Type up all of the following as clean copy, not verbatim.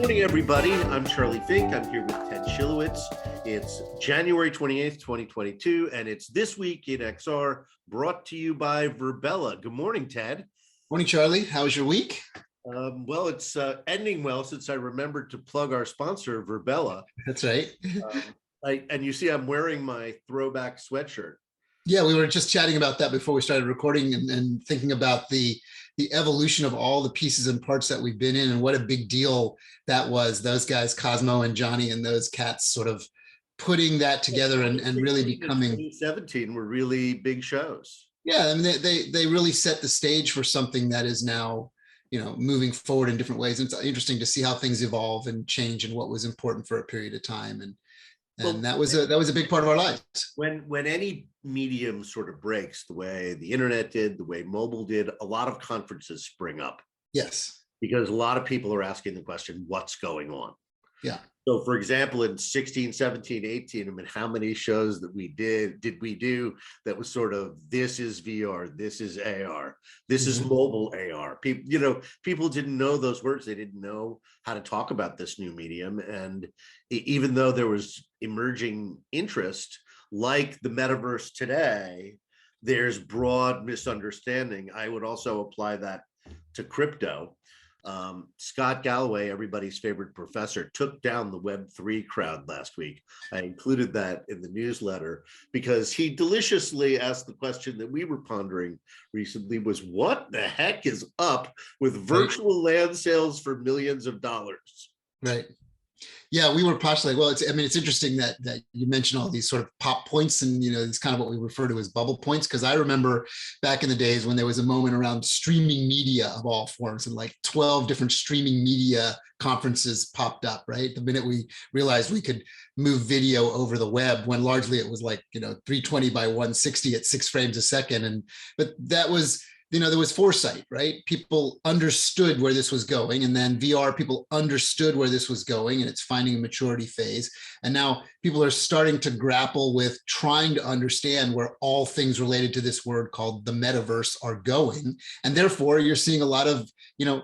morning, everybody. I'm Charlie Fink. I'm here with Ted Schilowitz. It's January 28th, 2022, and it's This Week in XR, brought to you by Virbela. Good morning, Ted. Morning, Charlie. How was your week? Well, it's ending well since I remembered to plug our sponsor, Virbela. That's right. And you see I'm wearing my throwback sweatshirt. Yeah, we were just chatting about that before we started recording and thinking about the evolution of all the pieces and parts that we've been in and what a big deal that was. Those guys, Cosmo and Johnny and those cats sort of putting that together and really becoming 2017 were really big shows. Yeah, I mean, they really set the stage for something that is now, moving forward in different ways. And it's interesting to see how things evolve and change and what was important for a period of time. And that was a big part of our lives. When any medium sort of breaks, the way the internet did, the way mobile did, a lot of conferences spring up. Yes. Because a lot of people are asking the question, what's going on? Yeah. So for example, in 16, 17, 18, I mean, how many shows that we did we do that was sort of, this is VR, this is AR, this is mobile AR. People didn't know those words. They didn't know how to talk about this new medium. And even though there was emerging interest, like the metaverse today, there's broad misunderstanding. I would also apply that to crypto. Scott Galloway, everybody's favorite professor, took down the Web3 crowd last week. I included that in the newsletter because he deliciously asked the question that we were pondering recently was, what the heck is up with virtual land sales for millions of dollars? Right. Yeah, we were postulating. Well, it's interesting that you mentioned all these sort of pop points, and it's kind of what we refer to as bubble points. Because I remember back in the days when there was a moment around streaming media of all forms, and like 12 different streaming media conferences popped up. Right, the minute we realized we could move video over the web, when largely it was like 320 by 160 at 6 frames a second, but that was. There was foresight, right? People understood where this was going. And then VR, people understood where this was going, and it's finding a maturity phase. And now people are starting to grapple with trying to understand where all things related to this word called the metaverse are going. And therefore, you're seeing a lot of,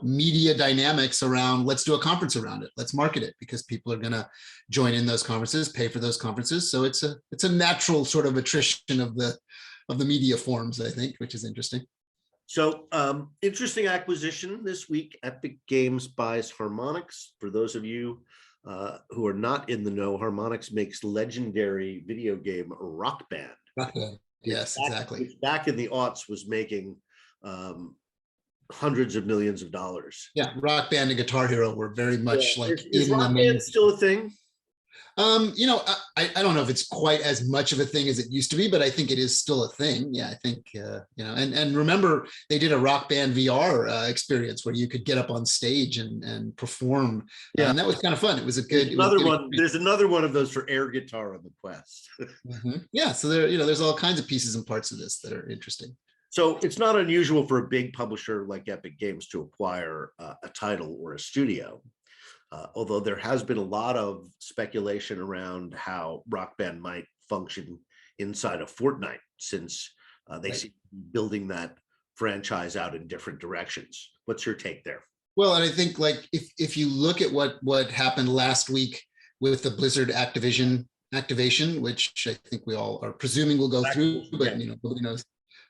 media dynamics around, let's do a conference around it. Let's market it, because people are going to join in those conferences, pay for those conferences. So it's a natural sort of attrition of the media forms, I think, which is interesting. So interesting acquisition this week. Epic Games buys Harmonix. For those of you who are not in the know, Harmonix makes legendary video game Rock Band. Rock Band. Yes, exactly. Which back in the aughts was making hundreds of millions of dollars. Yeah, Rock Band and Guitar Hero were very much is Rock Band still a thing? I don't know if it's quite as much of a thing as it used to be, but I think it is still a thing. Yeah, I think, and remember they did a Rock Band VR experience where you could get up on stage and perform. Yeah. And that was kind of fun. It was a good, There's another one of those for air guitar on the Quest. Yeah. So there's all kinds of pieces and parts of this that are interesting. So it's not unusual for a big publisher like Epic Games to acquire a title or a studio. Although there has been a lot of speculation around how Rock Band might function inside of Fortnite, since they see building that franchise out in different directions. What's your take there? Well, and I think if you look at what happened last week with the Blizzard activation, which I think we all are presuming will go through, but nobody knows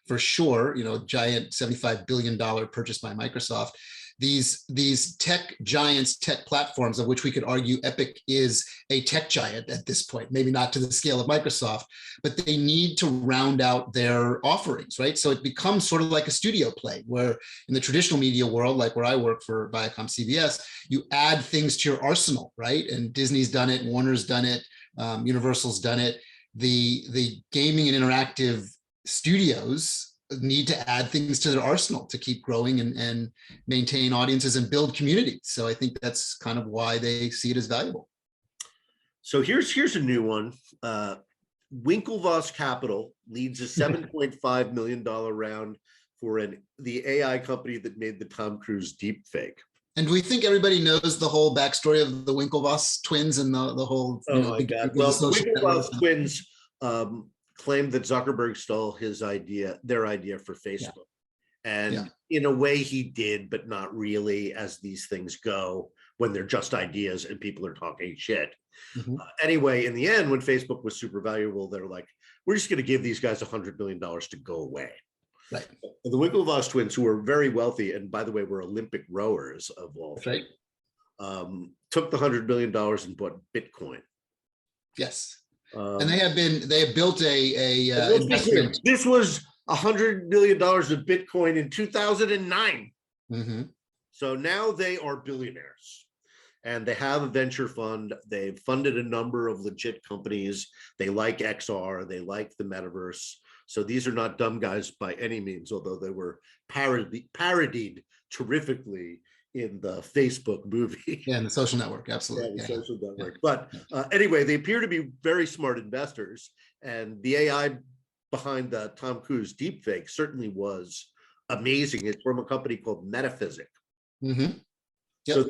for sure. Giant $75 billion purchase by Microsoft. These tech giants, tech platforms, of which we could argue Epic is a tech giant at this point, maybe not to the scale of Microsoft, but they need to round out their offerings, right? So it becomes sort of like a studio play, where in the traditional media world, like where I work for Viacom CBS, you add things to your arsenal, right? And Disney's done it, Warner's done it, Universal's done it. The gaming and interactive studios need to add things to their arsenal to keep growing and maintain audiences and build community. So I think that's kind of why they see it as valuable. So here's a new one. Winklevoss Capital leads a $7.5 million round for the AI company that made the Tom Cruise deep fake. And we think everybody knows the whole backstory of the Winklevoss twins and the whole. My God. Well, the Winklevoss twins claimed that Zuckerberg stole their idea for Facebook. Yeah. And in a way he did, but not really, as these things go when they're just ideas and people are talking shit. Mhm. Anyway, in the end, when Facebook was super valuable, they're like, we're just going to give these guys $100 million to go away. Right. The Winklevoss twins, who were very wealthy, and by the way, were Olympic rowers of all, That's right. took the $100 million and bought Bitcoin. Yes. And they have built a let's be clear, investment. this was $100 million of Bitcoin in 2009. Mm-hmm. So now they are billionaires. And they have a venture fund. They've funded a number of legit companies. They like XR. They like the metaverse. So these are not dumb guys by any means, although they were parodied terrifically in the Facebook movie. Yeah, and the social network, absolutely. Yeah, the social network. But anyway, they appear to be very smart investors. And the AI behind the Tom Cruise deepfake certainly was amazing. It's from a company called Metaphysic. Mm-hmm. Yep. So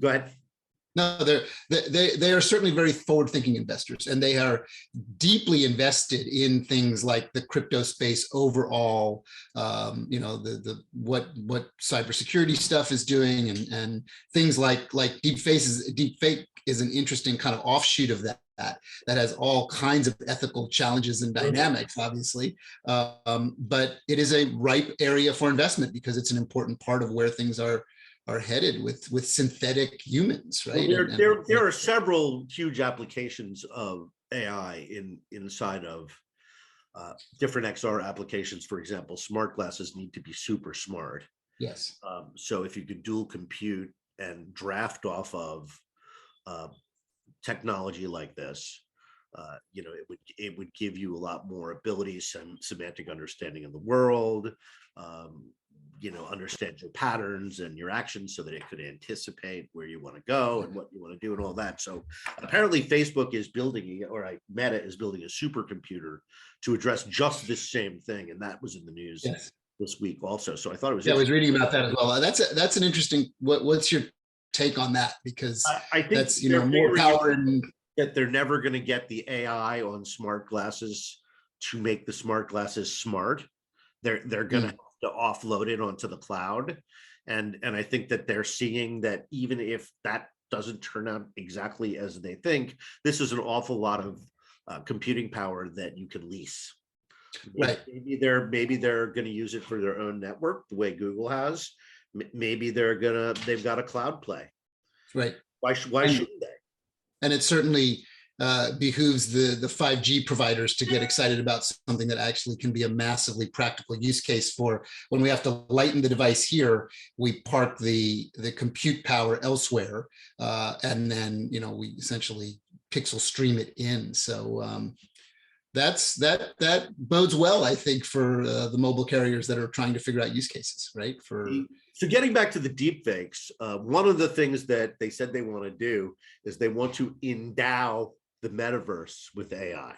go ahead. No, they are certainly very forward-thinking investors, and they are deeply invested in things like the crypto space overall. The what cybersecurity stuff is doing, and things like deepfake is an interesting kind of offshoot of that has all kinds of ethical challenges and dynamics, obviously. But it is a ripe area for investment because it's an important part of where things are headed with synthetic humans, right? Well, there are several huge applications of AI inside of different XR applications. For example, smart glasses need to be super smart. Yes. So if you could dual compute and draft off of technology like this, it would give you a lot more abilities and semantic understanding of the world. Understand your patterns and your actions so that it could anticipate where you want to go and what you want to do and all that. So apparently Facebook is building, Meta is building a supercomputer to address just this same thing. And that was in the news this week also. So I thought it was. Yeah, I was reading about that as well. That's an interesting, what's your take on that? Because I think that's, more power and that they're never going to get the AI on smart glasses to make the smart glasses smart. They're going to have to offload it onto the cloud. And I think that they're seeing that even if that doesn't turn out exactly as they think, this is an awful lot of computing power that you can lease. Right. Maybe they're going to use it for their own network the way Google has. Maybe they've got a cloud play. Right. Why shouldn't they? And it certainly behooves the 5G providers to get excited about something that actually can be a massively practical use case for when we have to lighten the device here, we park the compute power elsewhere, and then we essentially pixel stream it in. So that bodes well, I think, for the mobile carriers that are trying to figure out use cases, right? So getting back to the deepfakes, one of the things that they said they want to do is they want to endow the metaverse with AI.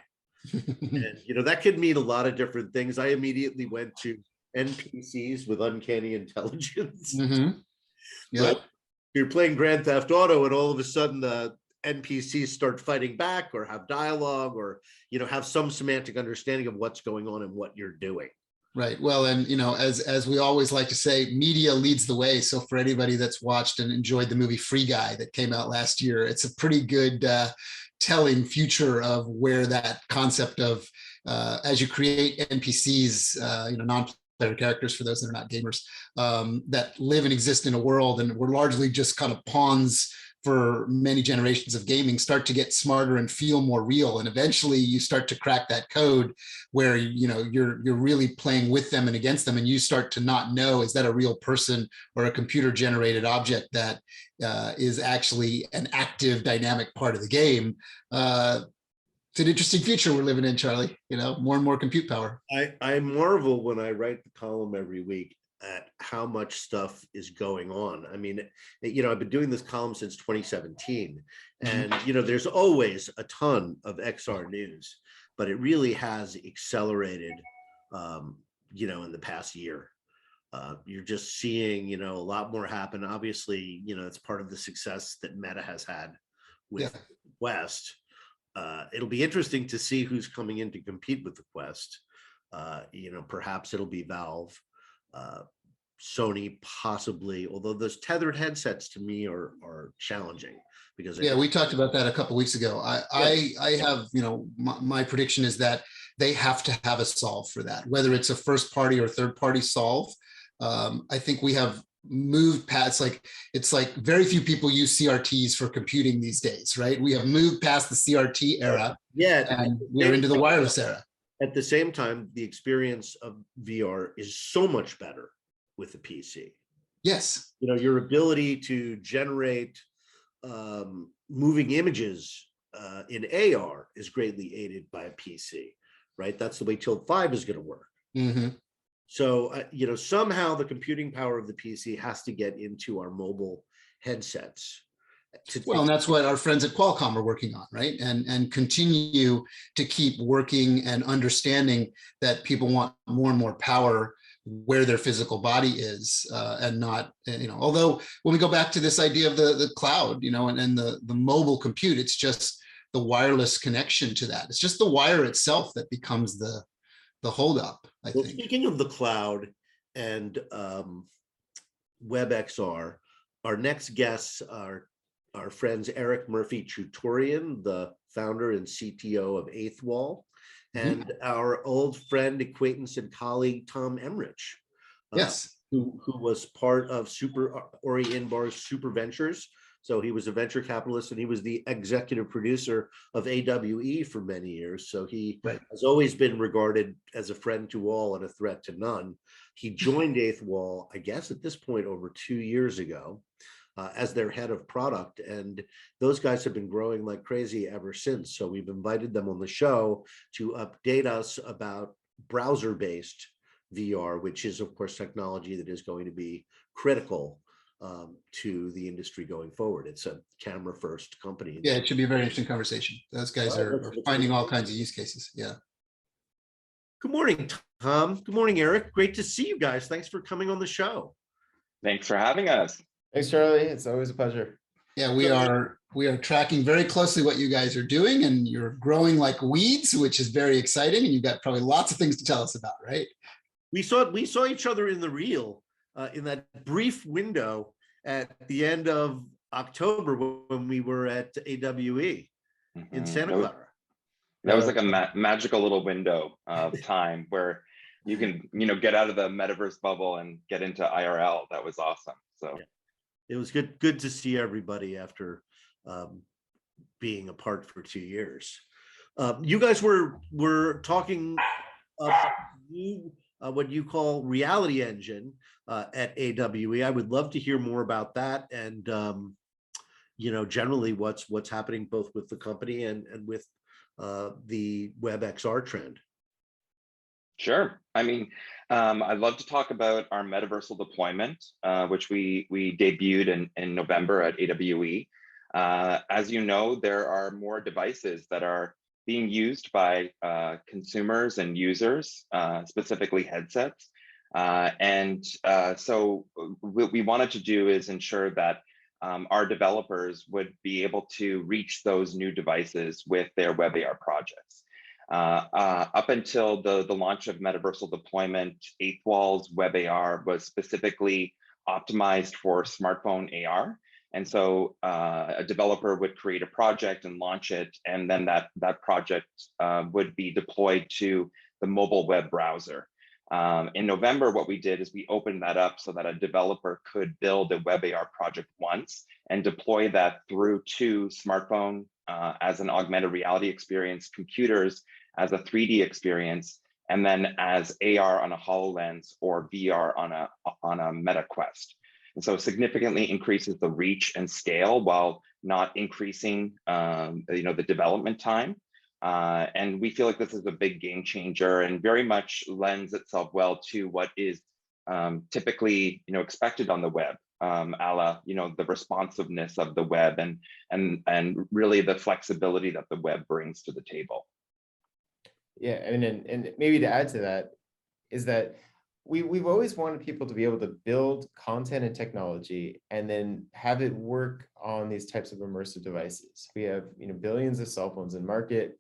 And that could mean a lot of different things. I immediately went to NPCs with uncanny intelligence. Mm-hmm. Yeah. Right? You're playing Grand Theft Auto and all of a sudden the NPCs start fighting back or have dialogue or have some semantic understanding of what's going on and what you're doing. Right. Well, and as we always like to say, media leads the way. So for anybody that's watched and enjoyed the movie Free Guy that came out last year, it's a pretty good telling future of where that concept of as you create NPCs, non-player characters for those that are not gamers, that live and exist in a world, and we're largely just kind of pawns for many generations of gaming, start to get smarter and feel more real. And eventually you start to crack that code where, you're really playing with them and against them. And you start to not know, is that a real person or a computer generated object that is actually an active dynamic part of the game? It's an interesting future we're living in, Charlie, more and more compute power. I marvel when I write the column every week at how much stuff is going on. I mean, I've been doing this column since 2017, and there's always a ton of XR news, but it really has accelerated, in the past year. You're just seeing, a lot more happen. Obviously, it's part of the success that Meta has had with Quest. It'll be interesting to see who's coming in to compete with the Quest. Perhaps it'll be Valve. Sony possibly, although those tethered headsets to me are challenging because Yeah, we talked about that a couple weeks ago. yeah, I have, my prediction is that they have to have a solve for that, whether it's a first party or third party solve. I think we have moved past, like, it's like very few people use CRTs for computing these days, right? We have moved past the CRT era yeah. and we're into the wireless era. At the same time, the experience of VR is so much better with the PC. Yes. Your ability to generate moving images in AR is greatly aided by a PC, right? That's the way Tilt 5 is going to work. Mm-hmm. So, somehow the computing power of the PC has to get into our mobile headsets. Well, and that's what our friends at Qualcomm are working on, right? And continue to keep working and understanding that people want more and more power where their physical body is, and not, although when we go back to this idea of the cloud, and the mobile compute, it's just the wireless connection to that. It's just the wire itself that becomes the holdup, I think. Speaking of the cloud and WebXR, our next guests are our friends Erik Murphy-Chutorian, the founder and CTO of Eighth Wall, and our old friend, acquaintance, and colleague Tom Emrich, yes, who was part of Ori Inbar's Super Ventures. So he was a venture capitalist, and he was the executive producer of AWE for many years. So he has always been regarded as a friend to all and a threat to none. He joined Eighth Wall, I guess, at this point over 2 years ago, as their head of product. And those guys have been growing like crazy ever since. So we've invited them on the show to update us about browser-based VR, which is, of course, technology that is going to be critical to the industry going forward. It's a camera first company. Yeah, it should be a very interesting conversation. Those guys are finding all kinds of use cases. Yeah. Good morning, Tom. Good morning, Erik. Great to see you guys. Thanks for coming on the show. Thanks for having us. Thanks, Charlie. It's always a pleasure. Yeah, we are tracking very closely what you guys are doing, and you're growing like weeds, which is very exciting. And you've got probably lots of things to tell us about, right? We saw each other in the reel in that brief window at the end of October when we were at AWE in Santa Clara. That was like a magical little window of time where you can, get out of the metaverse bubble and get into IRL. That was awesome. So it was good to see everybody after being apart for 2 years. You guys were talking what you call reality engine at AWE. I would love to hear more about that, and generally what's happening both with the company and with the WebXR trend. Sure. I mean, I'd love to talk about our metaversal deployment, which we debuted in November at AWE. As you know, there are more devices that are being used by consumers and users, specifically headsets. So what we wanted to do is ensure that our developers would be able to reach those new devices with their WebAR projects. Up until the launch of metaversal deployment, Eighth Wall's WebAR was specifically optimized for smartphone AR. And so a developer would create a project and launch it, and then that project would be deployed to the mobile web browser. In November, what we did is we opened that up so that a developer could build a WebAR project once and deploy that through to smartphone as an augmented reality experience, computers as a 3D experience, and then as AR on a HoloLens or VR on a Meta Quest. And so significantly increases the reach and scale while not increasing the development time. And we feel like this is a big game changer and very much lends itself well to what is typically expected on the web, a la the responsiveness of the web and really the flexibility that the web brings to the table. Yeah, and maybe to add to that is that we've always wanted people to be able to build content and technology and then have it work on these types of immersive devices. We have billions of cell phones in market.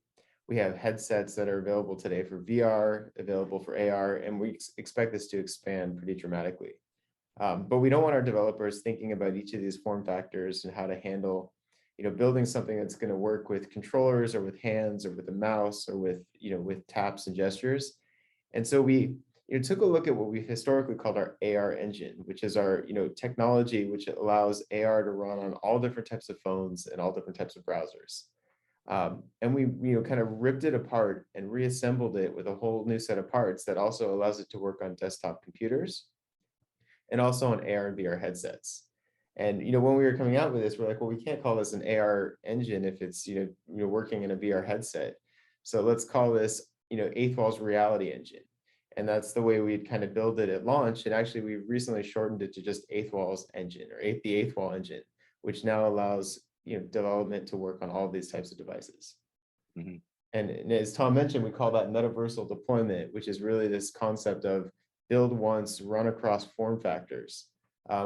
We have headsets that are available today for VR, available for AR, and we expect this to expand pretty dramatically. But we don't want our developers thinking about each of these form factors and how to handle, building something that's going to work with controllers or with hands or with a mouse or with, with taps and gestures. And so we took a look at what we historically called our AR engine, which is our technology which allows AR to run on all different types of phones and all different types of browsers. And we kind of ripped it apart and reassembled it with a whole new set of parts that also allows it to work on desktop computers and also on AR and VR headsets. And when we were coming out with this, we're like, well, we can't call this an AR engine if it's working in a VR headset. So let's call this Eighth Wall's reality engine. And that's the way we'd kind of build it at launch. And actually, we recently shortened it to just Eighth Wall's engine, or the Eighth Wall engine, which now allows development to work on all of these types of devices. Mm-hmm. And as Tom mentioned, we call that metaversal deployment, which is really this concept of build once, run across form factors,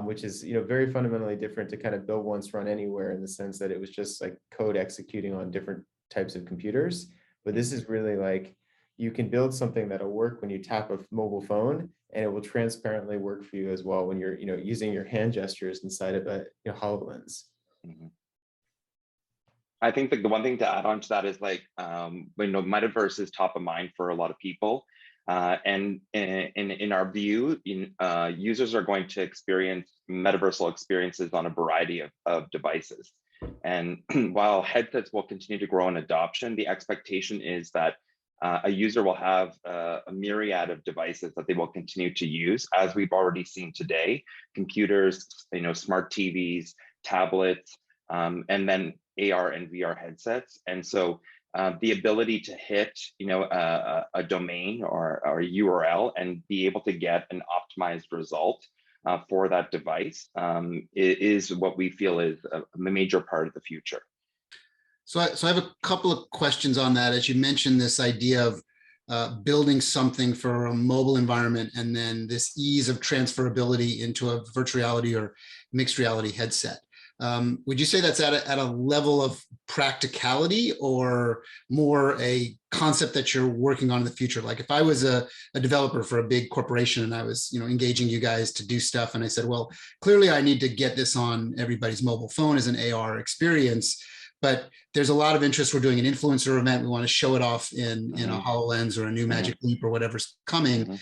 which is very fundamentally different to kind of build once, run anywhere, in the sense that it was just like code executing on different types of computers. But this is really like, you can build something that'll work when you tap a mobile phone, and it will transparently work for you as well when you're using your hand gestures inside of a HoloLens. Mm-hmm. I think the one thing to add on to that is like, metaverse is top of mind for a lot of people. And in our view, users are going to experience metaversal experiences on a variety of devices. And while headsets will continue to grow in adoption, the expectation is that a user will have a myriad of devices that they will continue to use, as we've already seen today: computers, smart TVs, tablets, and then AR and VR headsets. And so the ability to hit a domain or a URL and be able to get an optimized result for that device is what we feel is a major part of the future. So I have a couple of questions on that. As you mentioned, this idea of building something for a mobile environment, and then this ease of transferability into a virtual reality or mixed reality headset. Would you say that's at a level of practicality, or more a concept that you're working on in the future? Like if I was a developer for a big corporation and I was engaging you guys to do stuff, and I said, well, clearly I need to get this on everybody's mobile phone as an AR experience, but there's a lot of interest. We're doing an influencer event. We want to show it off in a HoloLens or a new Magic Leap or whatever's coming.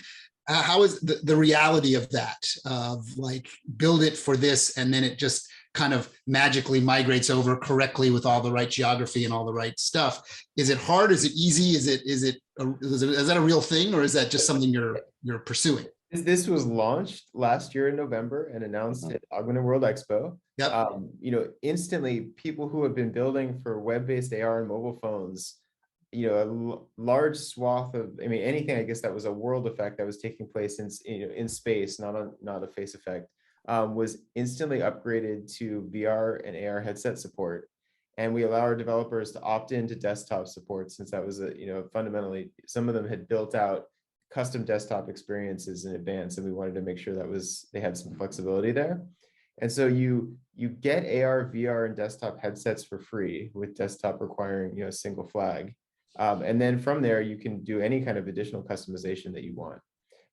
How is the reality of that, of like build it for this and then it just kind of magically migrates over correctly with all the right geography and all the right stuff? Is it hard? Is it easy? Is that a real thing, or is that just something you're pursuing? This was launched last year in November and announced at Augmented World Expo. Yep. Instantly, people who have been building for web-based AR and mobile phones, a large swath of, anything, I guess, that was a world effect that was taking place in space, not a face effect, was instantly upgraded to VR and AR headset support. And we allow our developers to opt into desktop support, since that was fundamentally, some of them had built out custom desktop experiences in advance, and we wanted to make sure they had some flexibility there. And so you get AR, VR, and desktop headsets for free, with desktop requiring a single flag. And then from there, you can do any kind of additional customization that you want.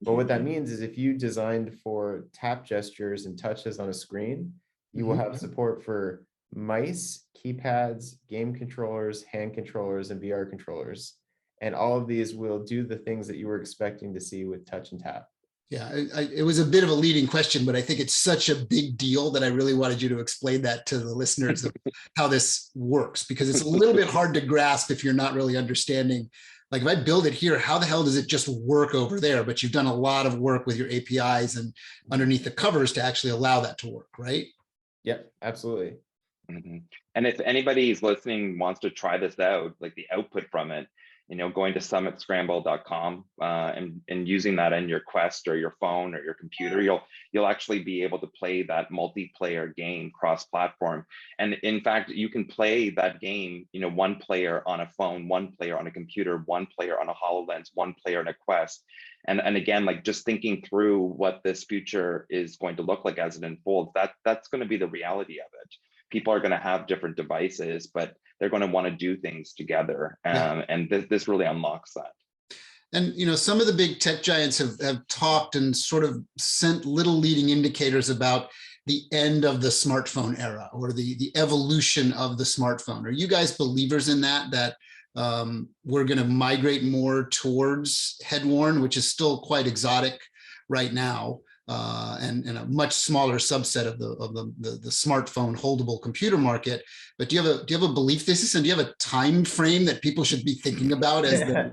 But what that means is if you designed for tap gestures and touches on a screen, you will have support for mice, keypads, game controllers, hand controllers, and VR controllers. And all of these will do the things that you were expecting to see with touch and tap. Yeah, it was a bit of a leading question, but I think it's such a big deal that I really wanted you to explain that to the listeners of how this works, because it's a little bit hard to grasp if you're not really understanding. Like if I build it here, how the hell does it just work over there? But you've done a lot of work with your APIs and underneath the covers to actually allow that to work, right? Yep, absolutely. And if anybody's listening wants to try this out, like the output from it, going to summitscramble.com and using that in your Quest or your phone or your computer, you'll actually be able to play that multiplayer game cross-platform. And in fact, you can play that game, one player on a phone, one player on a computer, one player on a HoloLens, one player in a Quest. And again, like just thinking through what this future is going to look like as it unfolds, that's going to be the reality of it. People are going to have different devices, but they're going to want to do things together. And this really unlocks that. And some of the big tech giants have talked and sort of sent little leading indicators about the end of the smartphone era or the evolution of the smartphone. Are you guys believers in that we're going to migrate more towards head-worn, which is still quite exotic right now, and a much smaller subset of the smartphone holdable computer market? But do you have a belief thesis, and do you have a time frame that people should be thinking about as they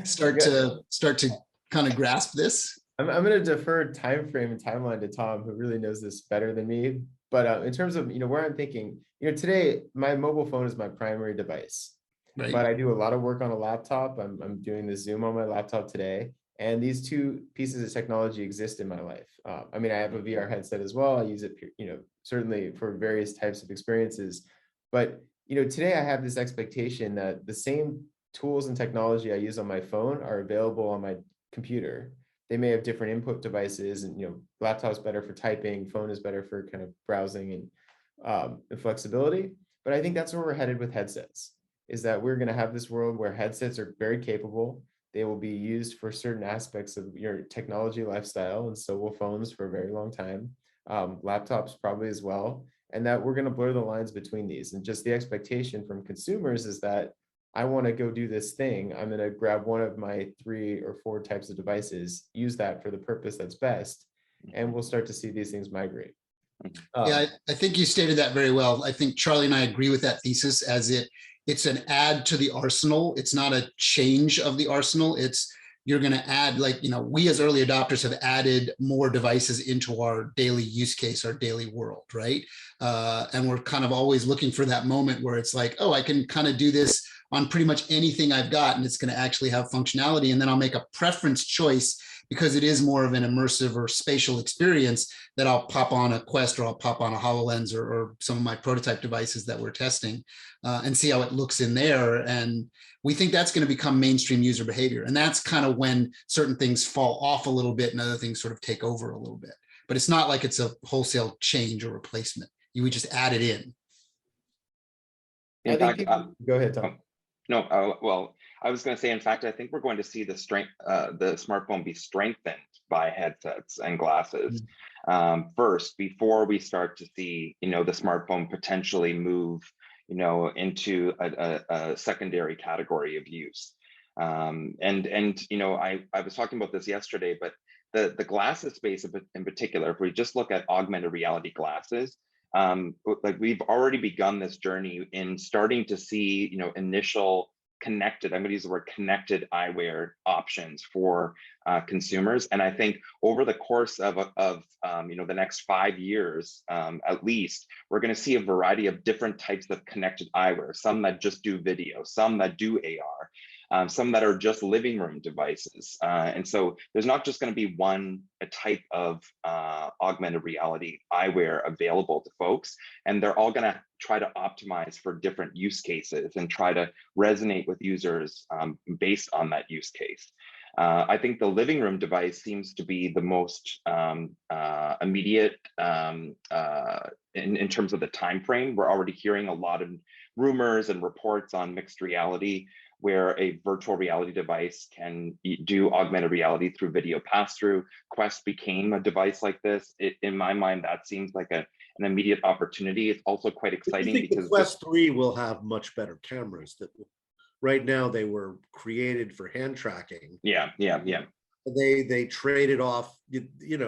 start to kind of grasp this? I'm going to defer time frame and timeline to Tom, who really knows this better than me. But in terms of where I'm thinking, today my mobile phone is my primary device, Right. But I do a lot of work on a laptop. I'm doing the Zoom on my laptop today, and these two pieces of technology exist in my life. I mean, I have a VR headset as well. I use it, certainly for various types of experiences. But today I have this expectation that the same tools and technology I use on my phone are available on my computer. They may have different input devices, and laptop's better for typing, phone is better for kind of browsing and flexibility. But I think that's where we're headed with headsets, is that we're going to have this world where headsets are very capable. They will be used for certain aspects of your technology lifestyle, and so will phones for a very long time, laptops probably as well, and that we're going to blur the lines between these. And just the expectation from consumers is that I want to go do this thing. I'm going to grab one of my 3 or 4 types of devices, use that for the purpose that's best, and we'll start to see these things migrate. Yeah, I think you stated that very well. I think Charlie and I agree with that thesis, as it's an add to the arsenal. It's not a change of the arsenal. You're going to add, we as early adopters have added more devices into our daily use case, our daily world, right? And we're kind of always looking for that moment where it's like, oh, I can kind of do this on pretty much anything I've got, and it's going to actually have functionality. And then I'll make a preference choice because it is more of an immersive or spatial experience, that I'll pop on a Quest, or I'll pop on a HoloLens, or some of my prototype devices that we're testing, and see how it looks in there. And we think that's going to become mainstream user behavior. And that's kind of when certain things fall off a little bit and other things sort of take over a little bit. But it's not like it's a wholesale change or replacement. You would just add it in. In fact, go ahead, Tom. No, well, I was going to say, in fact, I think we're going to see the smartphone be strengthened by headsets and glasses first, before we start to see, the smartphone potentially move, into a secondary category of use. I was talking about this yesterday, but the glasses space in particular, if we just look at augmented reality glasses, we've already begun this journey in starting to see, initial connected, I'm going to use the word connected eyewear options for consumers. And I think over the course of the next 5 years, at least, we're going to see a variety of different types of connected eyewear, some that just do video, some that do AR, some that are just living room devices. And so there's not just going to be a type of augmented reality eyewear available to folks, and they're all going to try to optimize for different use cases and try to resonate with users based on that use case. I think the living room device seems to be the most immediate in terms of the time frame. We're already hearing a lot of rumors and reports on mixed reality, where a virtual reality device can do augmented reality through video pass-through. Quest became a device like this. In my mind, that seems like an immediate opportunity. It's also quite exciting because the Quest 3 will have much better cameras. That right now they were created for hand tracking. Yeah. They traded off,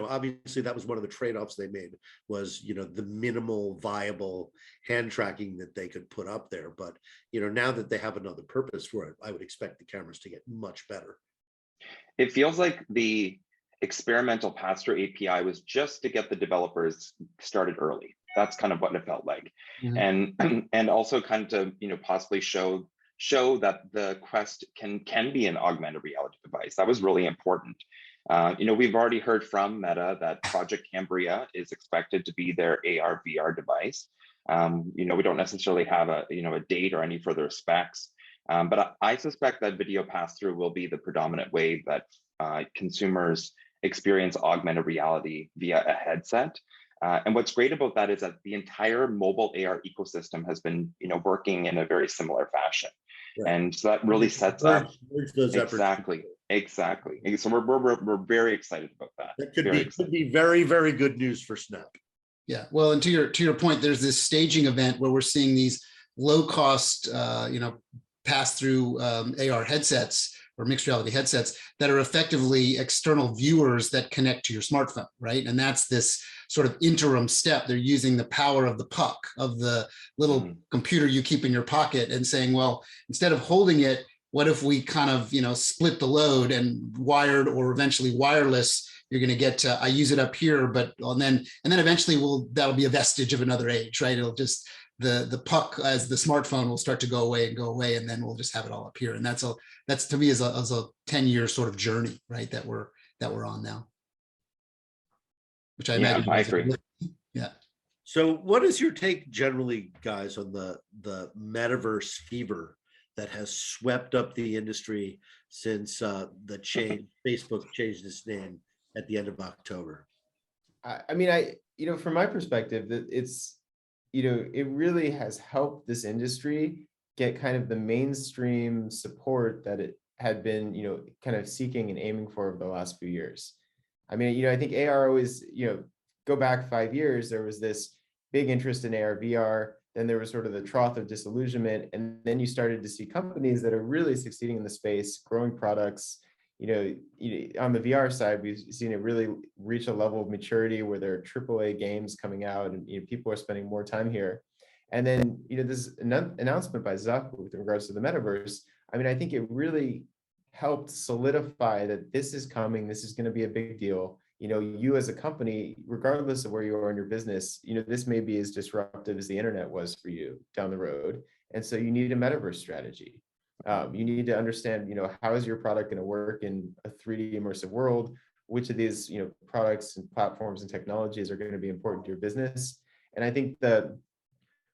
obviously that was one of the trade-offs they made, was, the minimal viable hand tracking that they could put up there. But, now that they have another purpose for it, I would expect the cameras to get much better. It feels like the experimental pass-through API was just to get the developers started early. That's kind of what it felt like. Mm-hmm. And also kind of to, possibly show that the Quest can be an augmented reality device. That was really important. We've already heard from Meta that Project Cambria is expected to be their AR VR device. We don't necessarily have a date or any further specs, but I suspect that video pass-through will be the predominant way that consumers experience augmented reality via a headset. And what's great about that is that the entire mobile AR ecosystem has been, working in a very similar fashion. Right. And so that really sets up exactly. Exactly. And so we're very excited about that. That could Very be excited. could be very, very good news for Snap. Yeah. Well, and to your point, there's this staging event where we're seeing these low cost, pass through AR headsets or mixed reality headsets that are effectively external viewers that connect to your smartphone, right? And that's this sort of interim step. They're using the power of the puck, of the little computer you keep in your pocket, and saying, well, instead of holding it, what if we kind of, split the load, and wired or eventually wireless, you're going to get to, I use it up here, but and then eventually that'll be a vestige of another age, right? It'll just, the puck as the smartphone will start to go away, and then we'll just have it all up here. And that's to me is a 10-year sort of journey, right? That we're on now. Which I imagine. I agree. Yeah. So what is your take generally, guys, on the metaverse fever that has swept up the industry since Facebook changed its name at the end of October? I mean, from my perspective, that it's, it really has helped this industry get kind of the mainstream support that it had been, kind of seeking and aiming for over the last few years. I mean, I think AR always, go back 5 years, there was this big interest in AR, VR. Then there was sort of the trough of disillusionment. And then you started to see companies that are really succeeding in the space, growing products. On the VR side, we've seen it really reach a level of maturity where there are AAA games coming out, and people are spending more time here. And then, this announcement by Zuck with regards to the metaverse, I mean, I think it really helped solidify that this is coming. This is going to be a big deal. You as a company, regardless of where you are in your business, this may be as disruptive as the internet was for you down the road. And so you need a metaverse strategy. You need to understand, how is your product going to work in a 3D immersive world? Which of these, products and platforms and technologies are going to be important to your business? And I think that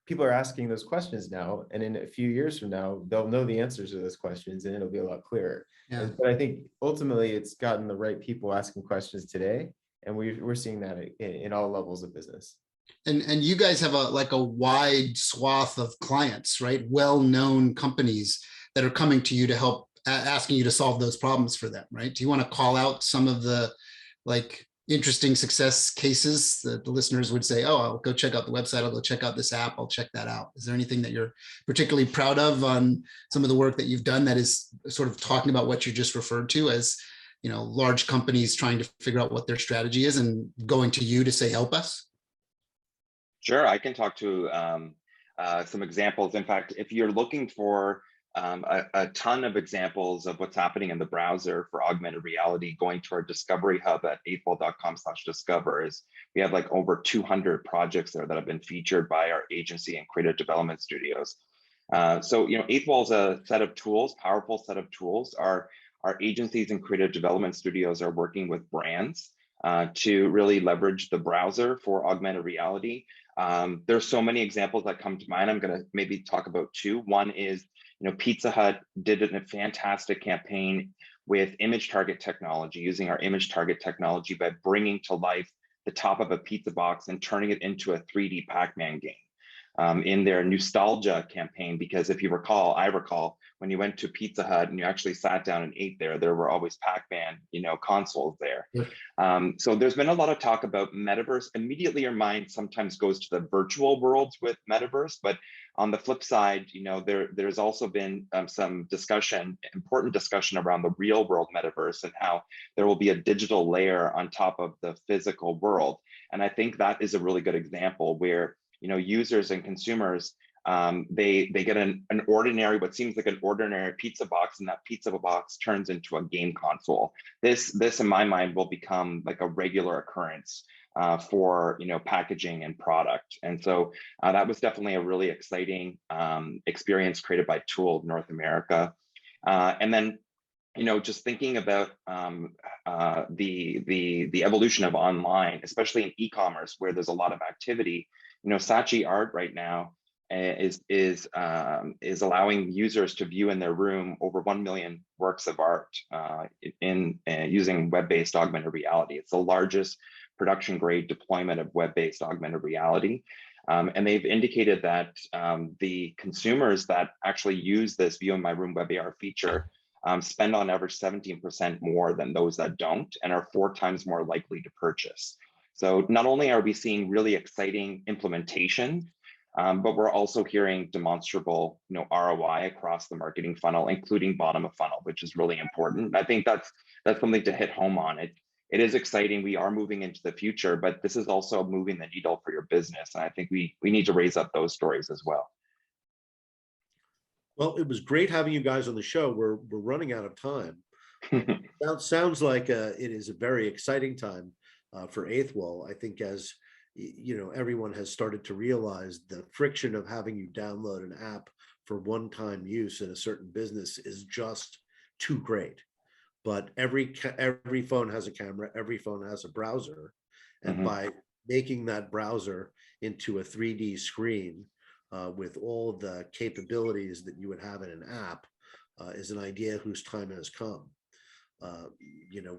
people are asking those questions now, and in a few years from now, they'll know the answers to those questions, and it'll be a lot clearer. Yeah. But I think ultimately, it's gotten the right people asking questions today, and we're seeing that in all levels of business. And you guys have a wide swath of clients, right? Well-known companies that are coming to you to help, asking you to solve those problems for them, right? Do you want to call out some of the interesting success cases that the listeners would say, oh, I'll go check out the website, I'll go check out this app, I'll check that out? Is there anything that you're particularly proud of on some of the work that you've done that is sort of talking about what you just referred to as, large companies trying to figure out what their strategy is and going to you to say, help us? Sure, I can talk to some examples. In fact, if you're looking for a ton of examples of what's happening in the browser for augmented reality, going to our discovery hub at 8ball.com/discover is we have over 200 projects there that have been featured by our agency and creative development studios. So 8ball is a set of tools, powerful set of tools. Our agencies and creative development studios are working with brands to really leverage the browser for augmented reality. There's so many examples that come to mind. I'm going to maybe talk about two. One is, Pizza Hut did a fantastic campaign with image target technology, using our image target technology by bringing to life the top of a pizza box and turning it into a 3D Pac-Man game. In their nostalgia campaign, because if you recall, I recall when you went to Pizza Hut and you actually sat down and ate there were always Pac-Man, consoles there. Yeah. So there's been a lot of talk about metaverse. Immediately your mind sometimes goes to the virtual worlds with metaverse, but on the flip side, there's also been some important discussion around the real world metaverse and how there will be a digital layer on top of the physical world. And I think that is a really good example where users and consumers, they get an ordinary, what seems like an ordinary pizza box, and that pizza box turns into a game console. This in my mind will become like a regular occurrence for packaging and product. And so that was definitely a really exciting experience created by Tool of North America. And then just thinking about the evolution of online, especially in e-commerce where there's a lot of activity. Saatchi Art right now is allowing users to view in their room over 1 million works of art in using web-based augmented reality. It's the largest production-grade deployment of web-based augmented reality. And they've indicated that the consumers that actually use this View in My Room Web AR feature spend on average 17% more than those that don't, and are 4 times more likely to purchase. So not only are we seeing really exciting implementation, but we're also hearing demonstrable, ROI across the marketing funnel, including bottom of funnel, which is really important. I think that's something to hit home on. It is exciting. We are moving into the future, but this is also moving the needle for your business. And I think we need to raise up those stories as well. Well, it was great having you guys on the show. We're running out of time. Sounds like it is a very exciting time for Eighth Wall. I think as everyone has started to realize the friction of having you download an app for one-time use in a certain business is just too great. But every phone has a camera, every phone has a browser, and by making that browser into a 3D screen with all the capabilities that you would have in an app is an idea whose time has come.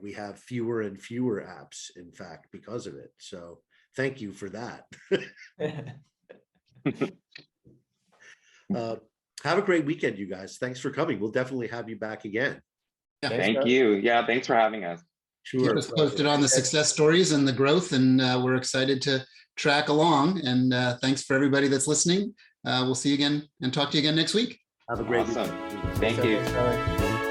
We have fewer and fewer apps, in fact, because of it. So thank you for that. Have a great weekend, you guys. Thanks for coming. We'll definitely have you back again. Yeah. Thank you. Yeah, thanks for having us. Sure. Keep us posted on the success stories and the growth, and we're excited to track along. And thanks for everybody that's listening. We'll see you again and talk to you again next week. Have a great Awesome. weekend. Thank you. Thanks, Tyler.